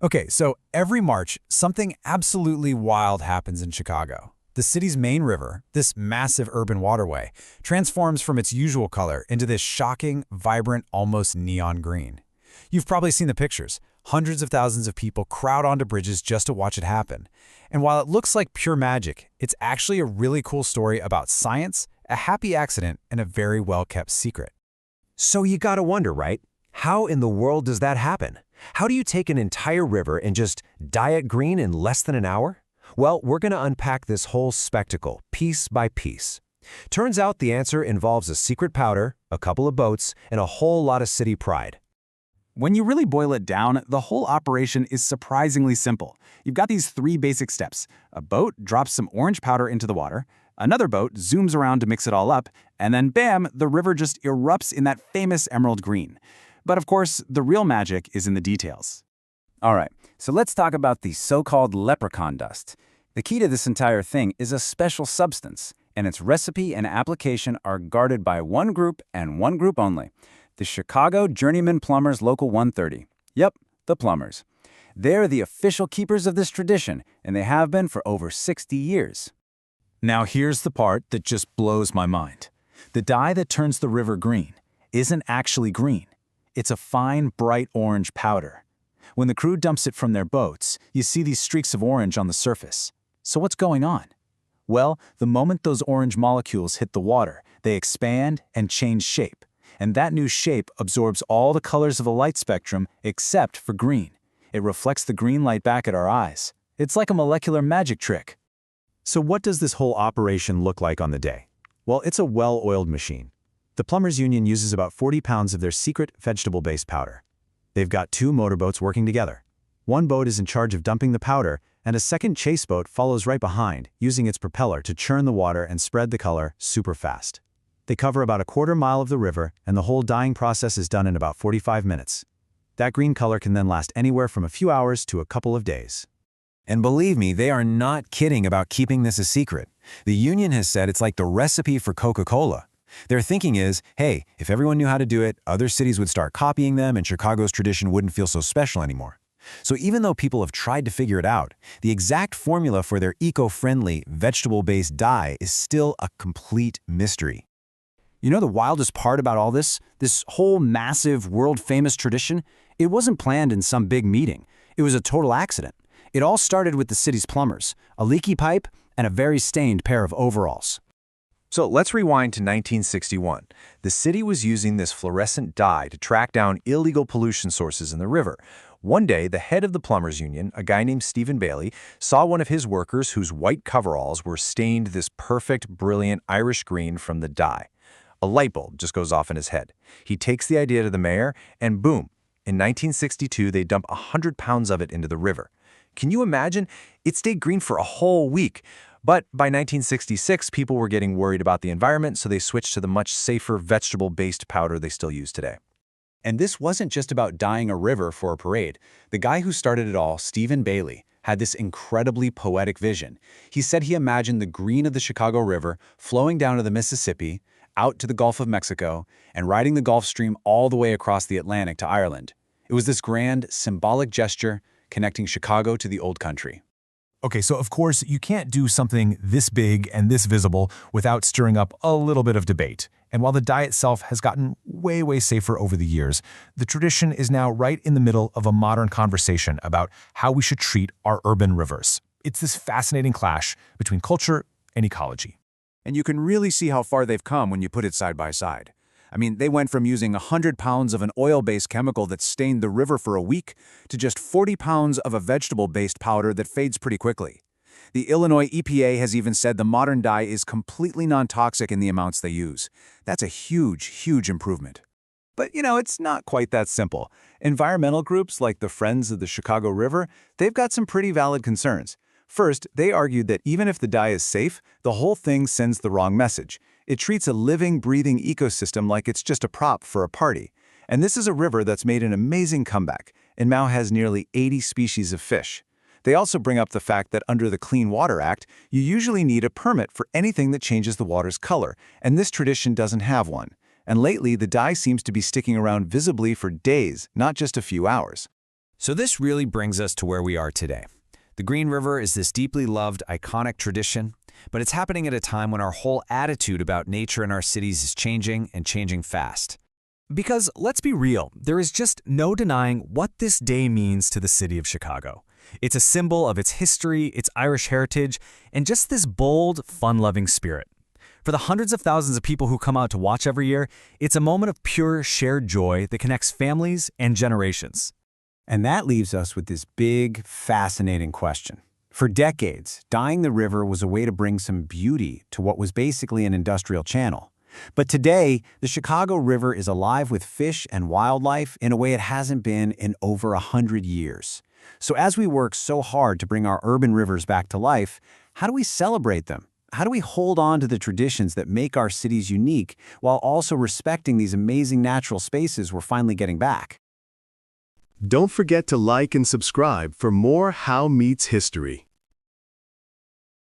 Okay, so every March, something absolutely wild happens in Chicago. The city's main river, this massive urban waterway, transforms from its usual color into this shocking, vibrant, almost neon green. You've probably seen the pictures. Hundreds of thousands of people crowd onto bridges just to watch it happen. And while it looks like pure magic, it's actually a really cool story about science, a happy accident, and a very well-kept secret. So you gotta wonder, right? How in the world does that happen? How do you take an entire river and just dye it green in less than an hour? Well, we're gonna unpack this whole spectacle, piece by piece. Turns out the answer involves a secret powder, a couple of boats, and a whole lot of city pride. When you really boil it down, the whole operation is surprisingly simple. You've got these three basic steps. A boat drops some orange powder into the water, another boat zooms around to mix it all up, and then bam, the river just erupts in that famous emerald green. But of course, the real magic is in the details. All right, so let's talk about the so-called Leprechaun Dust. The key to this entire thing is a special substance, and its recipe and application are guarded by one group and one group only. The Chicago Journeyman Plumbers Local 130. Yep, the plumbers. They're the official keepers of this tradition, and they have been for over 60 years. Now here's the part that just blows my mind. The dye that turns the river green isn't actually green. It's a fine, bright orange powder. When the crew dumps it from their boats, you see these streaks of orange on the surface. So what's going on? Well, the moment those orange molecules hit the water, they expand and change shape. And that new shape absorbs all the colors of the light spectrum except for green. It reflects the green light back at our eyes. It's like a molecular magic trick. So what does this whole operation look like on the day? Well, it's a well-oiled machine. The Plumbers Union uses about 40 pounds of their secret vegetable-based powder. They've got two motorboats working together. One boat is in charge of dumping the powder, and a second chase boat follows right behind, using its propeller to churn the water and spread the color super fast. They cover about a quarter mile of the river, and the whole dyeing process is done in about 45 minutes. That green color can then last anywhere from a few hours to a couple of days. And believe me, they are not kidding about keeping this a secret. The union has said it's like the recipe for Coca-Cola. Their thinking is, hey, if everyone knew how to do it, other cities would start copying them and Chicago's tradition wouldn't feel so special anymore. So even though people have tried to figure it out, the exact formula for their eco-friendly, vegetable-based dye is still a complete mystery. You know the wildest part about all this? This whole massive, world-famous tradition? It wasn't planned in some big meeting. It was a total accident. It all started with the city's plumbers, a leaky pipe, and a very stained pair of overalls. So let's rewind to 1961. The city was using this fluorescent dye to track down illegal pollution sources in the river. One day, the head of the Plumbers Union, a guy named Stephen Bailey, saw one of his workers whose white coveralls were stained this perfect, brilliant Irish green from the dye. A light bulb just goes off in his head. He takes the idea to the mayor, and boom, in 1962, they dump 100 pounds of it into the river. Can you imagine? It stayed green for a whole week. But by 1966, people were getting worried about the environment, so they switched to the much safer vegetable-based powder they still use today. And this wasn't just about dyeing a river for a parade. The guy who started it all, Stephen Bailey, had this incredibly poetic vision. He said he imagined the green of the Chicago River flowing down to the Mississippi, out to the Gulf of Mexico, and riding the Gulf Stream all the way across the Atlantic to Ireland. It was this grand, symbolic gesture connecting Chicago to the old country. Okay, so of course, you can't do something this big and this visible without stirring up a little bit of debate. And while the dye itself has gotten way safer over the years, the tradition is now right in the middle of a modern conversation about how we should treat our urban rivers. It's this fascinating clash between culture and ecology. And you can really see how far they've come when you put it side by side. I mean, they went from using 100 pounds of an oil-based chemical that stained the river for a week to just 40 pounds of a vegetable-based powder that fades pretty quickly. The Illinois EPA has even said the modern dye is completely non-toxic in the amounts they use. That's a huge improvement. But, it's not quite that simple. Environmental groups like the Friends of the Chicago River, they've got some pretty valid concerns. First, they argued that even if the dye is safe, the whole thing sends the wrong message. It treats a living, breathing ecosystem like it's just a prop for a party. And this is a river that's made an amazing comeback and now has nearly 80 species of fish. They also bring up the fact that under the Clean Water Act, you usually need a permit for anything that changes the water's color, and this tradition doesn't have one. And lately, the dye seems to be sticking around visibly for days, not just a few hours. So this really brings us to where we are today. The Green River is this deeply loved, iconic tradition, but it's happening at a time when our whole attitude about nature in our cities is changing and changing fast. Because let's be real, there is just no denying what this day means to the city of Chicago. It's a symbol of its history, its Irish heritage, and just this bold, fun-loving spirit. For the hundreds of thousands of people who come out to watch every year, it's a moment of pure, shared joy that connects families and generations. And that leaves us with this big, fascinating question. For decades, dyeing the river was a way to bring some beauty to what was basically an industrial channel. But today, the Chicago River is alive with fish and wildlife in a way it hasn't been in over 100 years. So as we work so hard to bring our urban rivers back to life, how do we celebrate them? How do we hold on to the traditions that make our cities unique while also respecting these amazing natural spaces we're finally getting back? Don't forget to like and subscribe for more How Meets History.